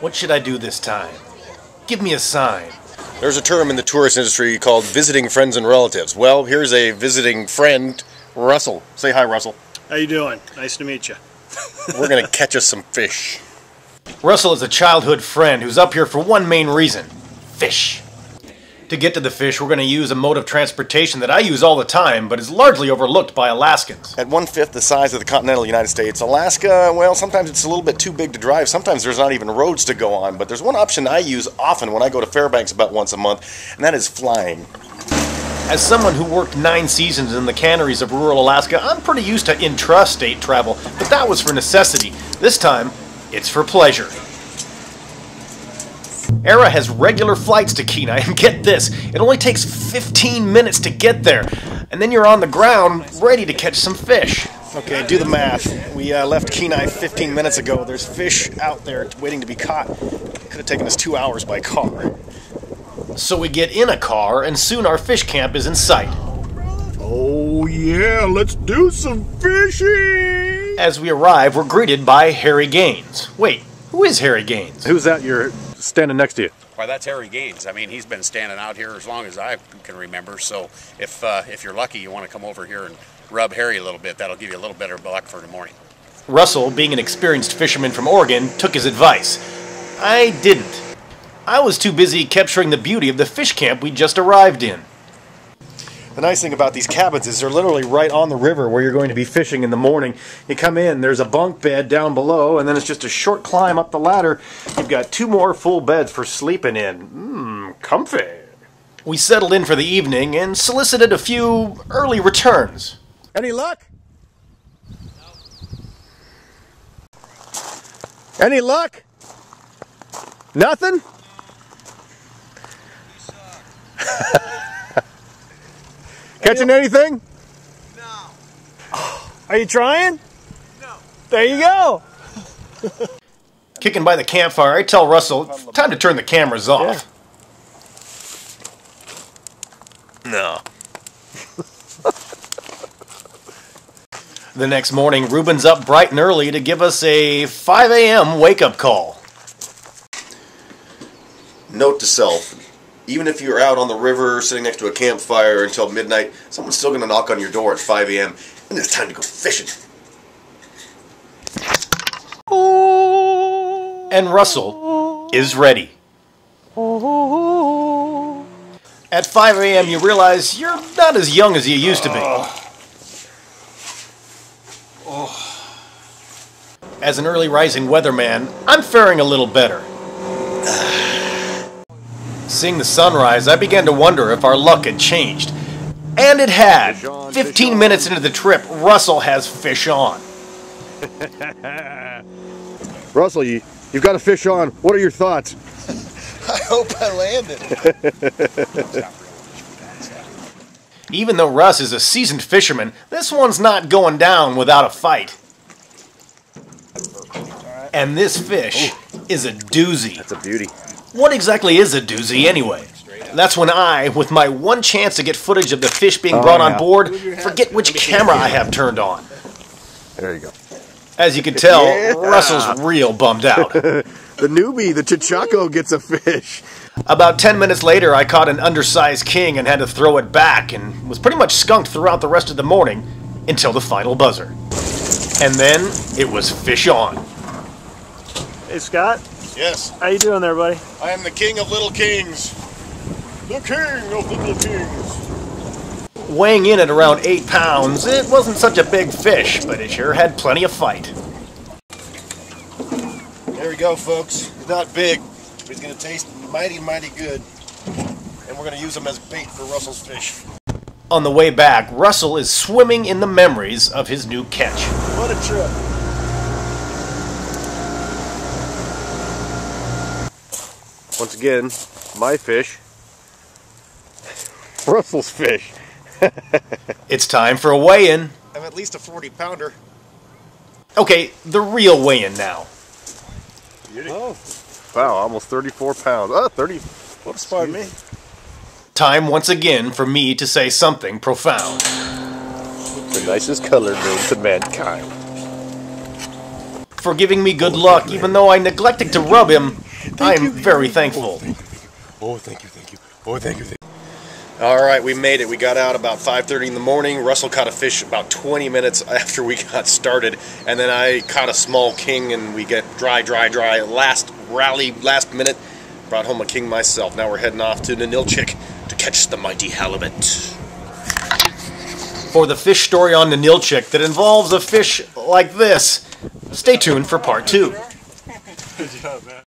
What should I do this time? Give me a sign. There's a term in the tourist industry called visiting friends and relatives. Well, here's a visiting friend, Russell. Say hi, Russell. How you doing? Nice to meet you. We're going to catch us some fish. Russell is a childhood friend who's up here for one main reason: fish. To get to the fish, we're going to use a mode of transportation that I use all the time, but is largely overlooked by Alaskans. At 1/5 the size of the continental United States, Alaska, well, sometimes it's a little bit too big to drive. Sometimes there's not even roads to go on. But there's one option I use often when I go to Fairbanks about once a month, and that is flying. As someone who worked 9 seasons in the canneries of rural Alaska, I'm pretty used to intrastate travel, but that was for necessity. This time, it's for pleasure. Era has regular flights to Kenai, and get this, it only takes 15 minutes to get there, and then you're on the ground ready to catch some fish. Okay, do the math. We left Kenai 15 minutes ago. There's fish out there waiting to be caught. It could have taken us 2 hours by car. So we get in a car, and soon our fish camp is in sight. Oh yeah, let's do some fishing! As we arrive, we're greeted by Harry Gaines. Wait, who is Harry Gaines? Who's that you're standing next to you? Why, that's Harry Gaines. I mean, he's been standing out here as long as I can remember, so if you're lucky, you want to come over here and rub Harry a little bit. That'll give you a little better luck for the morning. Russell, being an experienced fisherman from Oregon, took his advice. I didn't. I was too busy capturing the beauty of the fish camp we just arrived in. The nice thing about these cabins is they're literally right on the river where you're going to be fishing in the morning. You come in, there's a bunk bed down below, and then it's just a short climb up the ladder. You've got 2 more full beds for sleeping in. Comfy. We settled in for the evening and solicited a few early returns. Any luck? Any luck? Nothing? Catching anything? No. Are you trying? No. There you go. Kicking by the campfire, I tell Russell, it's time to turn the cameras off. No. The next morning, Ruben's up bright and early to give us a 5 a.m. wake-up call. Note to self. Even if you're out on the river sitting next to a campfire until midnight, someone's still going to knock on your door at 5 a.m. and it's time to go fishing. And Russell is ready. At 5 a.m. you realize you're not as young as you used to be. As an early rising weatherman, I'm faring a little better. Seeing the sunrise, I began to wonder if our luck had changed. And it had. 15 minutes into the trip, Russell has fish on. Russell, you've got a fish on. What are your thoughts? I hope I landed. Even though Russ is a seasoned fisherman, this one's not going down without a fight. And this fish is a doozy. That's a beauty. What exactly is a doozy anyway? That's when I, with my one chance to get footage of the fish being brought on board, forget which camera I have turned on. There you go. As you can tell, Russell's real bummed out. The newbie, the Chichaco, gets a fish. About 10 minutes later, I caught an undersized king and had to throw it back, and was pretty much skunked throughout the rest of the morning until the final buzzer. And then it was fish on. Hey, Scott. Yes. How you doing there, buddy? I am the king of little kings. The king of little kings. Weighing in at around 8 pounds, it wasn't such a big fish, but it sure had plenty of fight. There we go, folks. He's not big, but he's going to taste mighty, mighty good. And we're going to use him as bait for Russell's fish. On the way back, Russell is swimming in the memories of his new catch. What a trip. Once again, my fish. Russell's fish. It's time for a weigh-in. I'm at least a 40-pounder. Okay, the real weigh-in now. Oh, wow, almost 34 pounds. Oh, 30. Whoops, pardon me. Time once again for me to say something profound. The nicest color known to mankind. for giving me good luck, even though I neglected to rub him. I am very thankful. Oh, thank you, thank you. Oh, thank you, thank you. All right, we made it. We got out about 5:30 in the morning. Russell caught a fish about 20 minutes after we got started, and then I caught a small king, and we get dry. Last rally, last minute, brought home a king myself. Now we're heading off to Ninilchik to catch the mighty halibut. For the fish story on Ninilchik that involves a fish like this, stay tuned for part 2. Good job, man.